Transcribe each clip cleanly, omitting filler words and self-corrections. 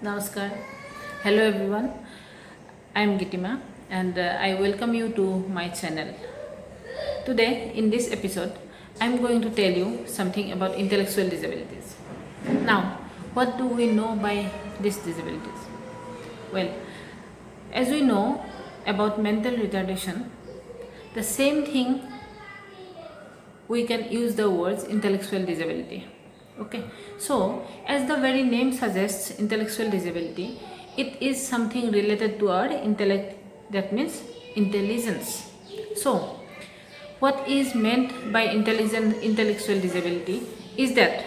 Namaskar. Hello everyone. I am Geetima and I welcome you to my channel. Today in this episode I am going to tell you something about intellectual disabilities. Now, what do we know by these disabilities? Well, as we know about mental retardation, the same thing we can use the words intellectual disability. Okay, so as the very name suggests, intellectual disability, it is something related to our intellect, that means intelligence. So what is meant by intellectual disability is that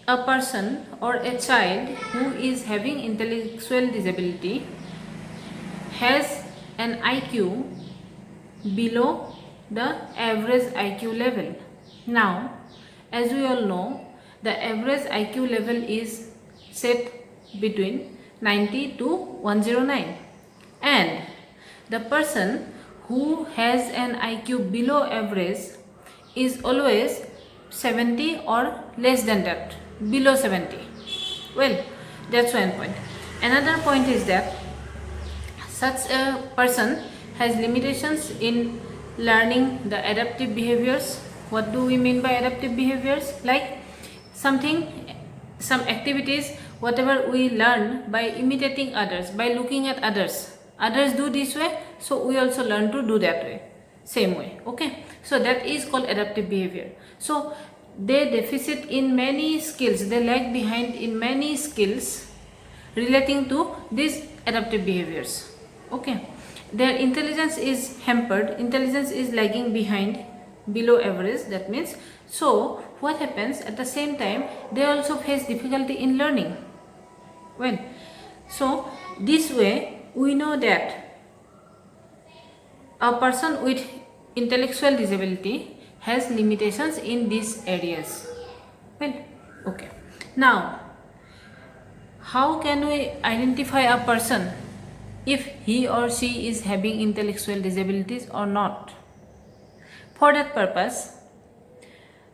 a person or a child who is having intellectual disability has an IQ below the average IQ level. Now, as we all know, the average IQ level is set between 90 to 109, and the person who has an IQ below average is always 70 or less than that, below 70. Well, that's one point. Another point is that such a person has limitations in learning the adaptive behaviors. What do we mean by adaptive behaviors? Like some activities, whatever we learn by imitating others, by looking at others. Others do this way, so we also learn to do that way, same way. Okay, so that is called adaptive behavior. So they deficit in many skills, they lag behind in many skills relating to these adaptive behaviors. Okay, their intelligence is hampered, intelligence is lagging behind, below average, that means. So what happens at the same time, they also face difficulty in learning. Well, so this way we know that a person with intellectual disability has limitations in these areas. Well, okay, now how can we identify a person if he or she is having intellectual disabilities or not? For that purpose,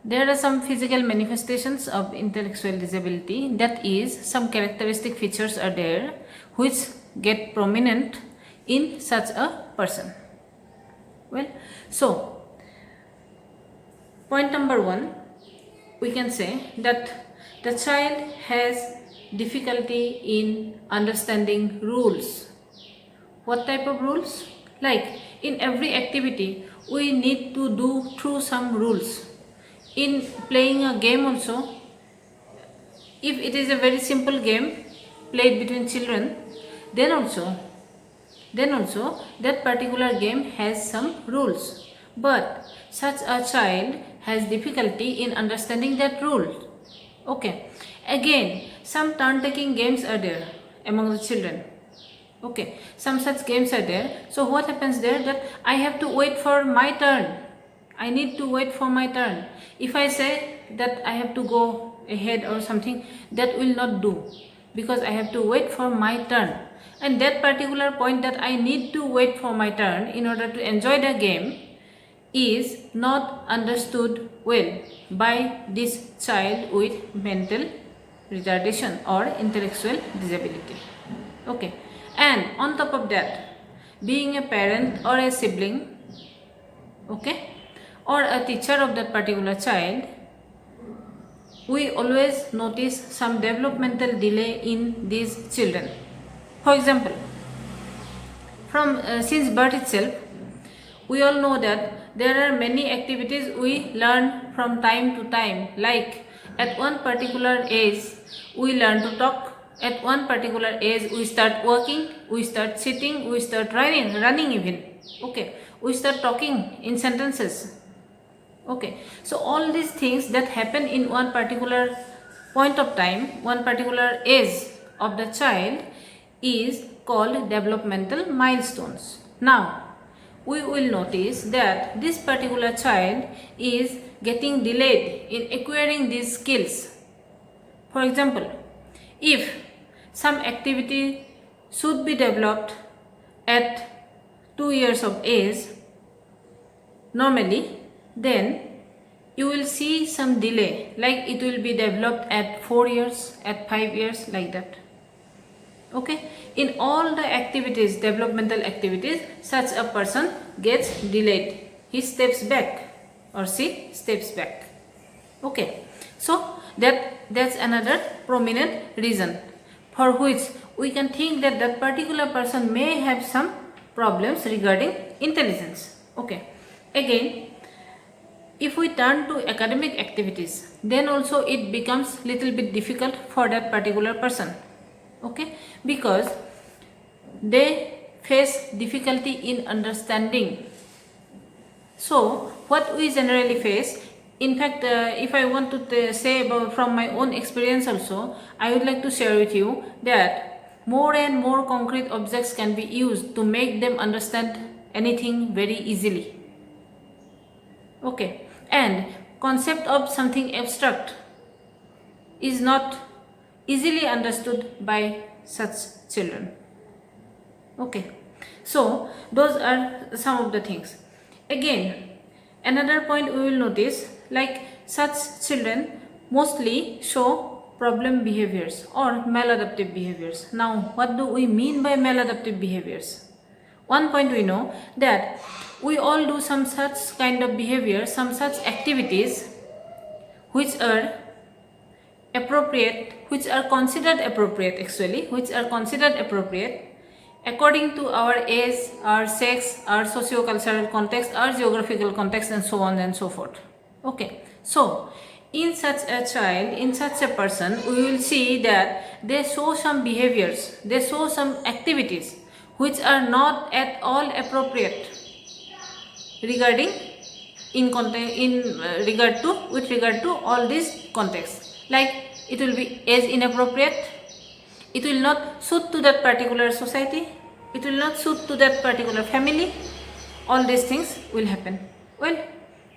there are some physical manifestations of intellectual disability, that is, some characteristic features are there which get prominent in such a person. Well, so point number one, we can say that the child has difficulty in understanding rules. What type of rules? Like in every activity we need to do through some rules. In playing a game also, if it is a very simple game played between children, then also that particular game has some rules, but such a child has difficulty in understanding that rule. Okay, again, some turn taking games are there among the children. Okay, some such games are there. So what happens there, that I have to wait for my turn, I need to wait for my turn. If I say that I have to go ahead or something, that will not do, because I have to wait for my turn, and that particular point that I need to wait for my turn in order to enjoy the game is not understood well by this child with mental retardation or intellectual disability. Okay, and on top of that, being a parent or a sibling, okay, or a teacher of that particular child, we always notice some developmental delay in these children. For example, from since birth itself, we all know that there are many activities we learn from time to time. Like at one particular age we learn to talk, at one particular age we start walking, we start sitting, we start running even. Okay, we start talking in sentences. Okay, so all these things that happen in one particular point of time, one particular age of the child, is called developmental milestones. Now we will notice that this particular child is getting delayed in acquiring these skills. For example, if some activity should be developed at 2 years of age normally, then you will see some delay, like it will be developed at 4 years, at 5 years, like that. Okay, in all the activities, developmental activities, such a person gets delayed. He steps back or she steps back. Okay, so that's another prominent reason for which we can think that that particular person may have some problems regarding intelligence. Okay, again, if we turn to academic activities, then also it becomes little bit difficult for that particular person. Okay, because they face difficulty in understanding. So what we generally face, in fact, if I want to say about from my own experience also, I would like to share with you that more and more concrete objects can be used to make them understand anything very easily. Okay, and concept of something abstract is not easily understood by such children. Okay, so those are some of the things. Again, another point we will notice, like such children mostly show problem behaviors or maladaptive behaviors. Now, what do we mean by maladaptive behaviors? One point we know that we all do some such kind of behavior, some such activities which are appropriate, which are considered appropriate according to our age, our sex, our socio-cultural context, our geographical context, and so on and so forth. Okay, so in such a child, in such a person, we will see that they show some behaviors, they show some activities which are not at all appropriate regarding with regard to all these contexts. Like it will be age inappropriate, it will not suit to that particular society, it will not suit to that particular family. All these things will happen. Well,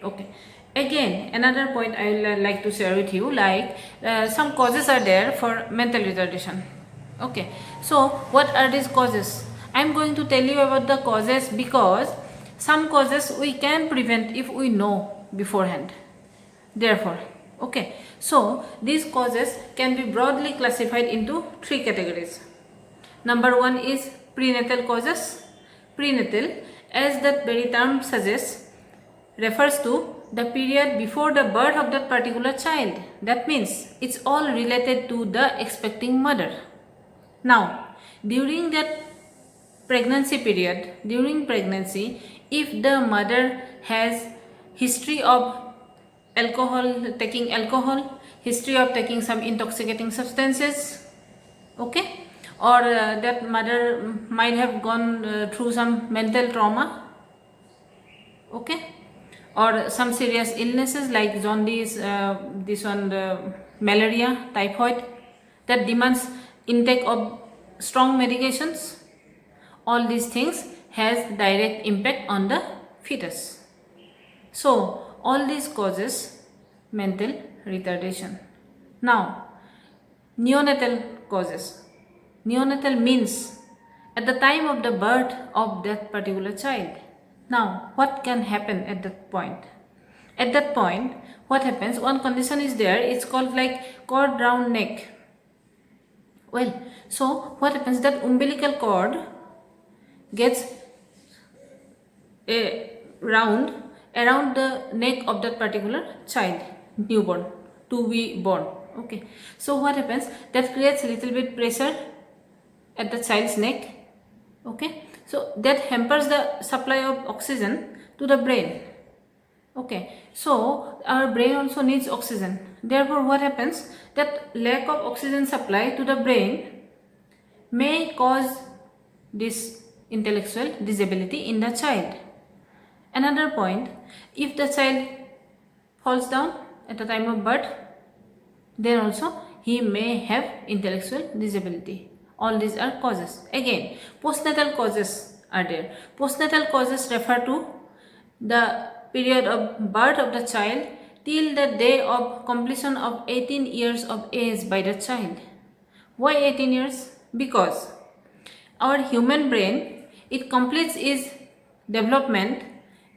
okay. Again, another point I will like to share with you, like some causes are there for mental retardation. Okay, so what are these causes? I am going to tell you about the causes because some causes we can prevent if we know beforehand. Therefore, okay, so these causes can be broadly classified into 3 categories. Number 1 is prenatal causes. Prenatal, as that very term suggests, refers to the period before the birth of that particular child. That means it's all related to the expecting mother. Now, during that pregnancy period, during pregnancy, if the mother has history of taking alcohol, history of taking some intoxicating substances, okay, or that mother might have gone through some mental trauma, okay, or some serious illnesses like jaundice, malaria, typhoid, that demands intake of strong medications. All these things has direct impact on the fetus. So all these causes mental retardation. Now, neonatal causes. Neonatal means at the time of the birth of that particular child. Now, what can happen at that point? At that point, what happens? One condition is there, it's called like cord round neck. Well, so what happens? That umbilical cord gets round around the neck of that particular child, newborn, to be born. Okay, so what happens? That creates a little bit pressure at the child's neck. Okay, so that hampers the supply of oxygen to the brain. Okay, so our brain also needs oxygen. Therefore, what happens? That lack of oxygen supply to the brain may cause this intellectual disability in the child. Another point, if the child falls down at the time of birth, then also he may have intellectual disability. All these are causes. Again, postnatal causes are there. Postnatal causes refer to the period of birth of the child till the day of completion of 18 years of age by the child. Why 18 years? Because our human brain, it completes its development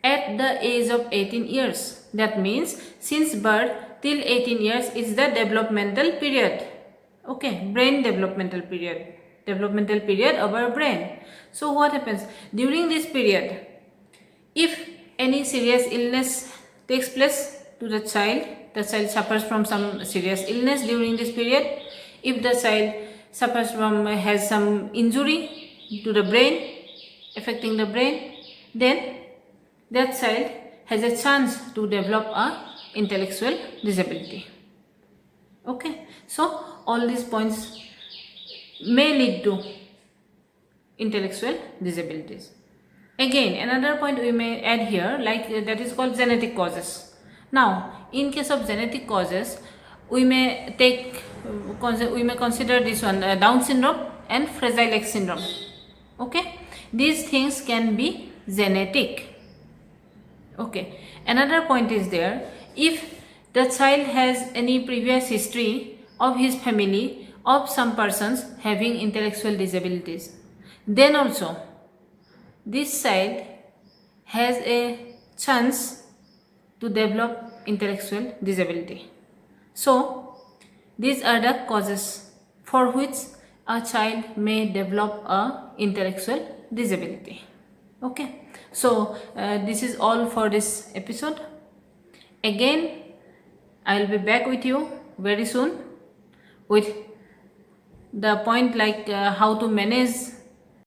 at the age of 18 years. That means since birth till 18 years is the developmental period. Okay, brain developmental period of our brain. So what happens during this period? If any serious illness takes place to the child suffers from some serious illness during this period. If the child has some injury to the brain, affecting the brain, then that child has a chance to develop a intellectual disability. Okay, so all these points may lead to intellectual disabilities. Again, another point we may add here, like that is called genetic causes. Now, in case of genetic causes, we may consider this one Down syndrome and Fragile X syndrome. Okay, these things can be genetic. Okay, another point is there, if the child has any previous history of his family of some persons having intellectual disabilities, then also this child has a chance to develop intellectual disability. So these are the causes for which a child may develop a intellectual disability. Okay, so this is all for this episode. Again, I will be back with you very soon with the point like how to manage